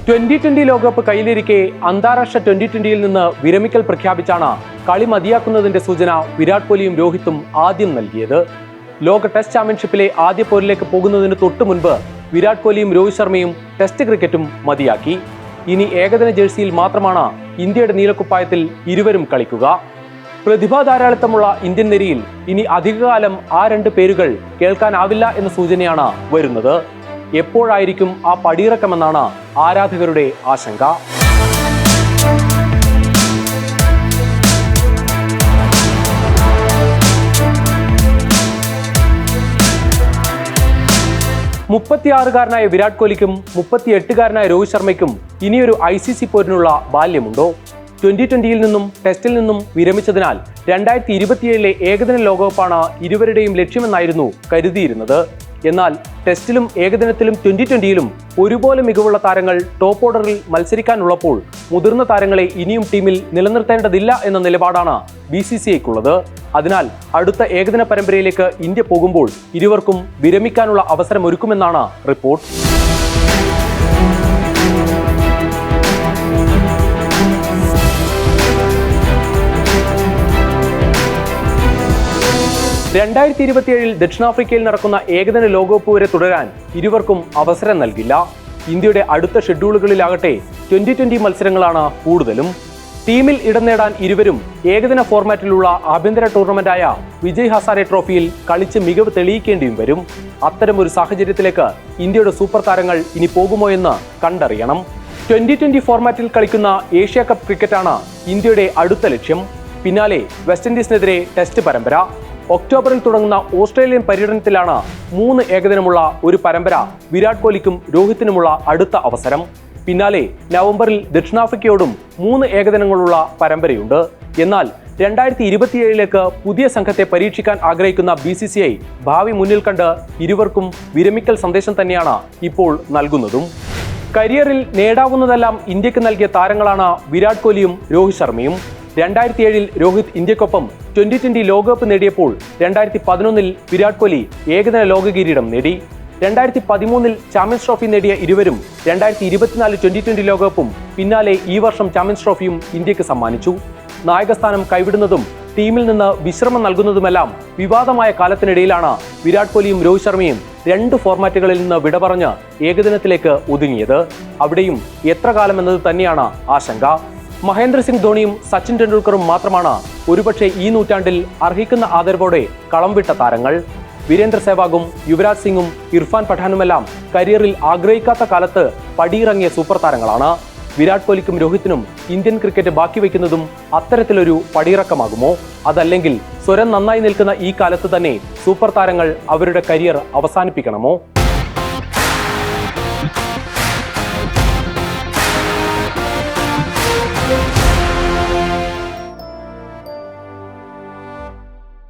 2020 ലോകകപ്പ് കയ്യിലിരിക്കെ അന്താരാഷ്ട്ര 2020യിൽ നിന്ന് വിരമിക്കൽ പ്രഖ്യാപിച്ചാണ് കളി മതിയാക്കുന്നതിന്റെ സൂചന വിരാട് കോഹ്ലിയും രോഹിത്തും ആദ്യം നൽകിയത്. ലോക ടെസ്റ്റ് ചാമ്പ്യൻഷിപ്പിലെ ആദ്യ പോരിലേക്ക് പോകുന്നതിന് തൊട്ടു മുൻപ് വിരാട് കോഹ്ലിയും രോഹിത് ശർമ്മയും ടെസ്റ്റ് ക്രിക്കറ്റും മതിയാക്കി. ഇനി ഏകദിന ജേഴ്സിയിൽ മാത്രമാണ് ഇന്ത്യയുടെ നീലക്കുപ്പായത്തിൽ ഇരുവരും കളിക്കുക. പ്രതിഭാ ധാരാളിത്തമുള്ള ഇന്ത്യൻ നിരയിൽ ഇനി അധികകാലം ആ രണ്ട് പേരുകൾ കേൾക്കാനാവില്ല എന്ന സൂചനയാണ് വരുന്നത്. എപ്പോഴായിരിക്കും ആ പടിയിറക്കമെന്നാണ് ആരാധകരുടെ ആശങ്ക. മുപ്പത്തിയാറുകാരനായ വിരാട് കോഹ്ലിക്കും 38കാരനായ രോഹിത് ശർമ്മയ്ക്കും ഇനിയൊരു ICC പോരിനുള്ള ബാല്യമുണ്ടോ? 2020യിൽ നിന്നും ടെസ്റ്റിൽ നിന്നും വിരമിച്ചതിനാൽ 2027ലെ ഏകദിന ലോകകപ്പാണ് ഇരുവരുടെയും ലക്ഷ്യമെന്നായിരുന്നു കരുതിയിരുന്നത്. എന്നാൽ ടെസ്റ്റിലും ഏകദിനത്തിലും 2020യിലും ഒരുപോലെ മികവുള്ള താരങ്ങൾ ടോപ്പ് ഓർഡറിൽ മത്സരിക്കാനുള്ളപ്പോൾ മുതിർന്ന താരങ്ങളെ ഇനിയും ടീമിൽ നിലനിർത്തേണ്ടതില്ല എന്ന നിലപാടാണ് BCCIക്കുള്ളത്. അതിനാൽ അടുത്ത ഏകദിന പരമ്പരയിലേക്ക് ഇന്ത്യ പോകുമ്പോൾ ഇരുവർക്കും വിരമിക്കാനുള്ള അവസരമൊരുക്കുമെന്നാണ് റിപ്പോർട്ട്. ൽ ദക്ഷിണാഫ്രിക്കയിൽ നടക്കുന്ന ഏകദിന ലോകകപ്പ് വരെ തുടരാൻ ഇരുവർക്കും അവസരം നൽകില്ല. ഇന്ത്യയുടെ അടുത്ത ഷെഡ്യൂളുകളിലാകട്ടെ 2020 മത്സരങ്ങളാണ് കൂടുതലും. ടീമിൽ ഇടം നേടാൻ ഇരുവരും ഏകദിന ഫോർമാറ്റിലുള്ള ആഭ്യന്തര ടൂർണമെന്റായ വിജയ് ഹസാരെ ട്രോഫിയിൽ കളിച്ച് മികവ് തെളിയിക്കേണ്ടിയും വരും. അത്തരമൊരു സാഹചര്യത്തിലേക്ക് ഇന്ത്യയുടെ സൂപ്പർ താരങ്ങൾ ഇനി പോകുമോ എന്ന് കണ്ടറിയണം. 2020 ഫോർമാറ്റിൽ കളിക്കുന്ന ഏഷ്യ കപ്പ് ക്രിക്കറ്റാണ് ഇന്ത്യയുടെ അടുത്ത ലക്ഷ്യം. പിന്നാലെ വെസ്റ്റ് ഇൻഡീസിനെതിരെ ടെസ്റ്റ് പരമ്പര. ഒക്ടോബറിൽ തുടങ്ങുന്ന ഓസ്ട്രേലിയൻ പര്യടനത്തിലാണ് 3 ഏകദിനമുള്ള ഒരു പരമ്പര വിരാട് കോഹ്ലിക്കും രോഹിത്തിനുമുള്ള അടുത്ത അവസരം. പിന്നാലെ നവംബറിൽ ദക്ഷിണാഫ്രിക്കയോടും 3 ഏകദിനങ്ങളുള്ള പരമ്പരയുണ്ട്. എന്നാൽ 2027ലേക്ക് പുതിയ സംഘത്തെ പരീക്ഷിക്കാൻ ആഗ്രഹിക്കുന്ന BCCI ഭാവി മുന്നിൽ കണ്ട് ഇരുവർക്കും വിരമിക്കൽ സന്ദേശം തന്നെയാണ് ഇപ്പോൾ നൽകുന്നതും. കരിയറിൽ നേടാവുന്നതെല്ലാം ഇന്ത്യക്ക് നൽകിയ താരങ്ങളാണ് വിരാട് കോഹ്ലിയും രോഹിത് ശർമ്മയും. 2007ൽ രോഹിത് ഇന്ത്യക്കൊപ്പം 2020 ലോകകപ്പ് നേടിയപ്പോൾ 2011ൽ വിരാട് കോഹ്ലി ഏകദിന ലോക കിരീടം നേടി. 2013ൽ ചാമ്പ്യൻസ് ട്രോഫി നേടിയ ഇരുവരും 2024 2020 ലോകകപ്പും പിന്നാലെ ഈ വർഷം ചാമ്പ്യൻസ് ട്രോഫിയും ഇന്ത്യക്ക് സമ്മാനിച്ചു. നായകസ്ഥാനം കൈവിടുന്നതും ടീമിൽ നിന്ന് വിശ്രമം നൽകുന്നതുമെല്ലാം വിവാദമായ കാലത്തിനിടയിലാണ് വിരാട് കോഹ്ലിയും രോഹിത് ശർമ്മയും 2 ഫോർമാറ്റുകളിൽ നിന്ന് വിട പറഞ്ഞ് ഏകദിനത്തിലേക്ക് ഒതുങ്ങിയത്. അവിടെയും എത്ര കാലമെന്നത് തന്നെയാണ് ആശങ്ക. മഹേന്ദ്ര സിംഗ് ധോണിയും സച്ചിൻ ടെണ്ടുൽക്കറും മാത്രമാണ് ഒരുപക്ഷെ ഈ നൂറ്റാണ്ടിൽ അർഹിക്കുന്ന ആദരവോടെ കളം വിട്ട താരങ്ങൾ. വീരേന്ദ്ര സെവാഗും യുവരാജ് സിംഗും ഇർഫാൻ പഠാനുമെല്ലാം കരിയറിൽ ആഗ്രഹിക്കാത്ത കാലത്ത് പടിയിറങ്ങിയ സൂപ്പർ താരങ്ങളാണ്. വിരാട് കോഹ്ലിക്കും രോഹിത്തിനും ഇന്ത്യൻ ക്രിക്കറ്റ് ബാക്കി വയ്ക്കുന്നതും അത്തരത്തിലൊരു പടിയിറക്കമാകുമോ? അതല്ലെങ്കിൽ സ്വരം നന്നായി നിൽക്കുന്ന ഈ കാലത്ത് തന്നെ സൂപ്പർ താരങ്ങൾ അവരുടെ കരിയർ അവസാനിപ്പിക്കണമോ?